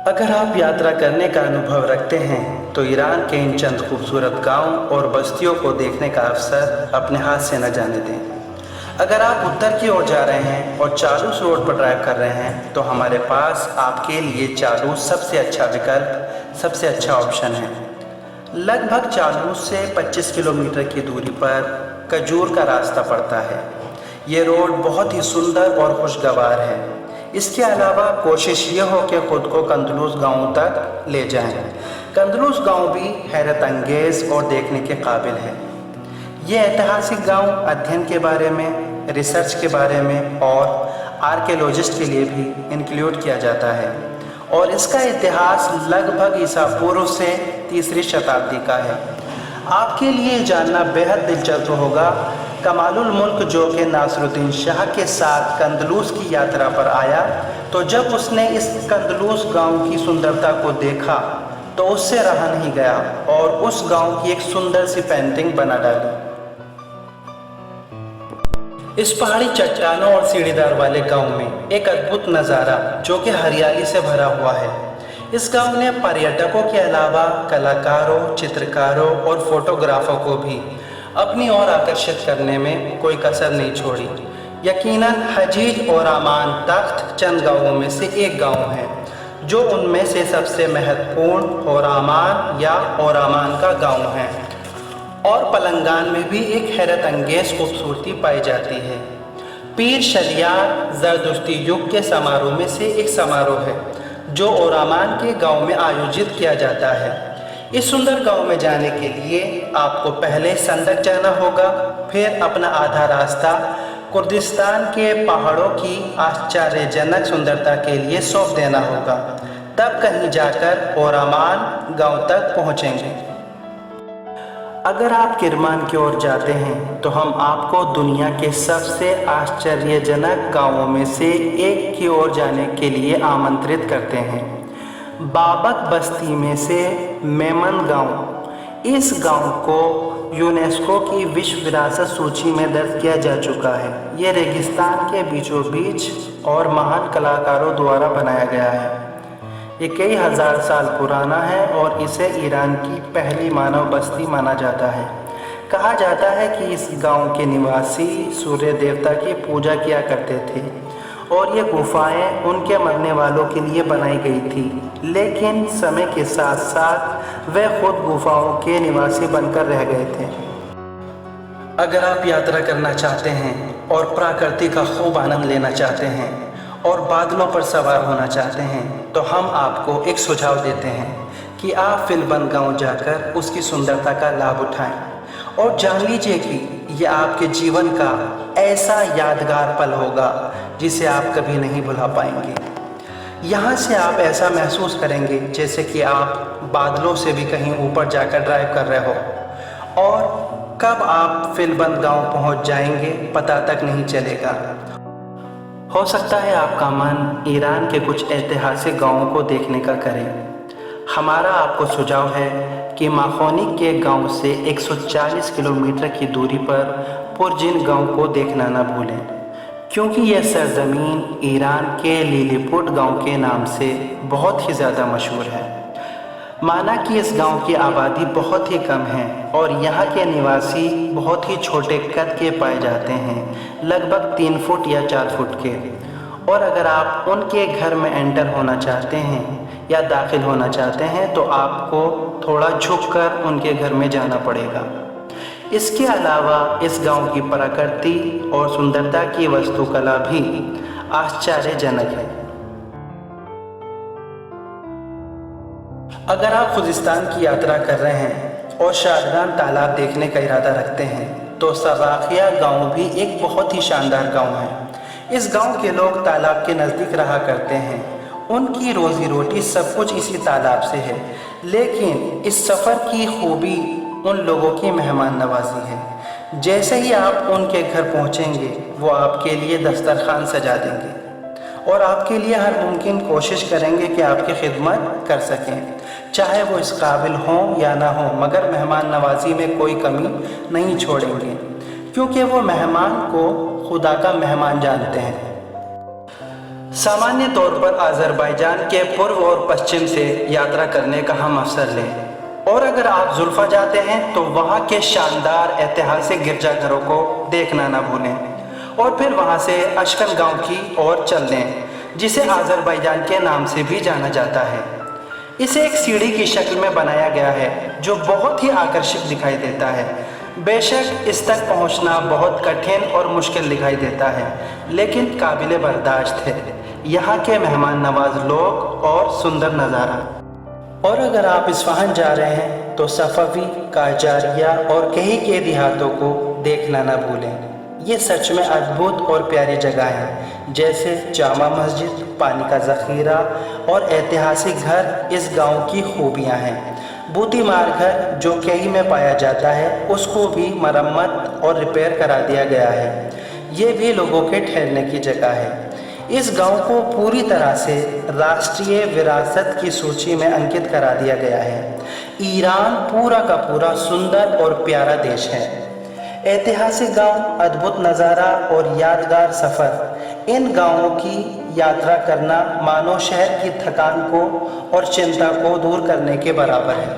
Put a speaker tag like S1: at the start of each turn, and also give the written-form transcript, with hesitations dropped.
S1: अगर आप यात्रा करने का अनुभव रखते हैं तो ईरान के इन चंद खूबसूरत गांव और बस्तियों को देखने का अवसर अपने हाथ से न जाने दें। अगर आप उत्तर की ओर जा रहे हैं और चालूस रोड पर ड्राइव कर रहे हैं तो हमारे पास आपके लिए चालूस सबसे अच्छा विकल्प, सबसे अच्छा ऑप्शन है। लगभग चालूस से 25 किलोमीटर की दूरी पर कजूर का रास्ता पड़ता है। ये रोड बहुत ही सुंदर और खुशगवार है। इसके अलावा कोशिश ये हो कि ख़ुद को कंदलूस गाँव तक ले जाएं। कंदलूस गाँव भी हैरत अंगेज़ और देखने के काबिल है। ये ऐतिहासिक गांव अध्ययन के बारे में, रिसर्च के बारे में और आर्कियोलॉजिस्ट के लिए भी इंक्लूड किया जाता है और इसका इतिहास लगभग ईसा पूर्व से 3री शताब्दी का है। आपके लिए जानना बेहद दिलचस्प होगा, कमालुल मुल्क जो कि नासिरुद्दीन शाह के साथ कंदलूस की यात्रा पर आया तो जब उसने इस कंदलूस गांव की सुंदरता को देखा तो उससे रहा नहीं गया और उस गांव की एक सुंदर सी पेंटिंग बना डाली। इस पहाड़ी चट्टानों और सीढ़ीदार वाले गांव में एक अद्भुत नज़ारा जो कि हरियाली से भरा हुआ है। इस गांव ने पर्यटकों के अलावा कलाकारों, चित्रकारों और फोटोग्राफरों को भी अपनी ओर आकर्षित करने में कोई कसर नहीं छोड़ी। यकीनन हजीज और आमान तख्त चंद गांवों में से एक गांव है जो उनमें से सबसे महत्वपूर्ण औरामान या औरामान का गांव है और पलंगान में भी एक हैरत अंगेज खूबसूरती पाई जाती है। पीर शलियार ज़रदुश्ती युग के समारोह में से एक समारोह है जो औरामान के गांव में आयोजित किया जाता है। इस सुंदर गांव में जाने के लिए आपको पहले संदक जाना होगा, फिर अपना आधा रास्ता कुर्दिस्तान के पहाड़ों की आश्चर्यजनक सुंदरता के लिए सौंप देना होगा, तब कहीं जाकर औरामान गांव तक पहुंचेंगे। अगर आप किरमान की ओर जाते हैं तो हम आपको दुनिया के सबसे आश्चर्यजनक गांवों में से एक की ओर जाने के लिए आमंत्रित करते हैं। बाबक बस्ती में से मेमन गांव। इस गांव को यूनेस्को की विश्व विरासत सूची में दर्ज किया जा चुका है। ये रेगिस्तान के बीचों बीच और महान कलाकारों द्वारा बनाया गया है। ये कई हजार साल पुराना है और इसे ईरान की पहली मानव बस्ती माना जाता है। कहा जाता है कि इस गांव के निवासी सूर्य देवता की पूजा किया करते थे और ये गुफाएं उनके मरने वालों के लिए बनाई गई थी, लेकिन समय के साथ साथ वे खुद गुफाओं के निवासी बनकर रह गए थे। अगर आप यात्रा करना चाहते हैं और प्रकृति का खूब आनंद लेना चाहते हैं और बादलों पर सवार होना चाहते हैं तो हम आपको एक सुझाव देते हैं कि आप फिलबंद गांव जाकर उसकी सुंदरता का लाभ उठाएं और जान लीजिए कि यह आपके जीवन का ऐसा यादगार पल होगा जिसे आप कभी नहीं भुला पाएंगे। यहाँ से आप ऐसा महसूस करेंगे जैसे कि आप बादलों से भी कहीं ऊपर जाकर ड्राइव कर रहे हो और कब आप फिलबंद गांव पहुँच जाएंगे पता तक नहीं चलेगा। हो सकता है आपका मन ईरान के कुछ ऐतिहासिक गांवों को देखने का करे। हमारा आपको सुझाव है कि माखोनिक के गांव से 140 किलोमीटर की दूरी पर पुरजिन गांव को देखना न भूलें, क्योंकि यह सरजमीन ईरान के लिलीपुट गांव के नाम से बहुत ही ज़्यादा मशहूर है। माना कि इस गांव की आबादी बहुत ही कम है और यहाँ के निवासी बहुत ही छोटे कद के पाए जाते हैं, लगभग 3 फुट या 4 फुट के। और अगर आप उनके घर में एंटर होना चाहते हैं या दाखिल होना चाहते हैं तो आपको थोड़ा झुककर उनके घर में जाना पड़ेगा। इसके अलावा इस गांव की प्रकृति और सुंदरता की वास्तुकला भी आश्चर्यजनक है। अगर आप खुजिस्तान की यात्रा कर रहे हैं और शारगान तालाब देखने का इरादा रखते हैं तो सर्राखिया गांव भी एक बहुत ही शानदार गांव है। इस गांव के लोग तालाब के नज़दीक रहा करते हैं। उनकी रोज़ी रोटी सब कुछ इसी तालाब से है, लेकिन इस सफ़र की खूबी उन लोगों की मेहमान नवाजी है। जैसे ही आप उनके घर पहुंचेंगे वो आपके लिए दस्तरखान सजा देंगे और आपके लिए हर मुमकिन कोशिश करेंगे कि आपकी खिदमत कर सकें, चाहे वो इस काबिल हों या ना हों, मगर मेहमान नवाजी में कोई कमी नहीं छोड़ेंगे क्योंकि वो मेहमान को खुदा का मेहमान जानते हैं। सामान्य तौर पर अज़रबैजान के पूर्व और पश्चिम से यात्रा करने का हम अवसर लें और अगर आप जुल्फा जाते हैं तो वहाँ के शानदार ऐतिहासिक गिरजाघरों को देखना ना भूलें और फिर वहाँ से अशकन गांव की ओर चल दें, जिसे अज़रबैजान के नाम से भी जाना जाता है। इसे एक सीढ़ी की शक्ल में बनाया गया है जो बहुत ही आकर्षक दिखाई देता है। बेशक इस तक पहुंचना बहुत कठिन और मुश्किल दिखाई देता है, लेकिन काबिल बर्दाश्त है। यहाँ के मेहमान नवाज लोग और सुंदर नज़ारा। और अगर आप इस्फहान जा रहे हैं तो सफ़वी, काजारिया और कहीं के देहातों को देखना ना भूलें। ये सच में अद्भुत और प्यारी जगह है, जैसे जामा मस्जिद, पानी का ज़ख़ीरा और ऐतिहासिक घर इस गांव की खूबियां हैं। बूटीमार घर जो कई में पाया जाता है, उसको भी मरम्मत और रिपेयर करा दिया गया है। ये भी लोगों के ठहरने की जगह है। इस गांव को पूरी तरह से राष्ट्रीय विरासत की सूची में अंकित करा दिया गया है। ईरान पूरा का पूरा सुंदर और प्यारा देश है। ऐतिहासिक गांव, अद्भुत नज़ारा और यादगार सफ़र, इन गांवों की यात्रा करना मानो शहर की थकान को और चिंता को दूर करने के बराबर है।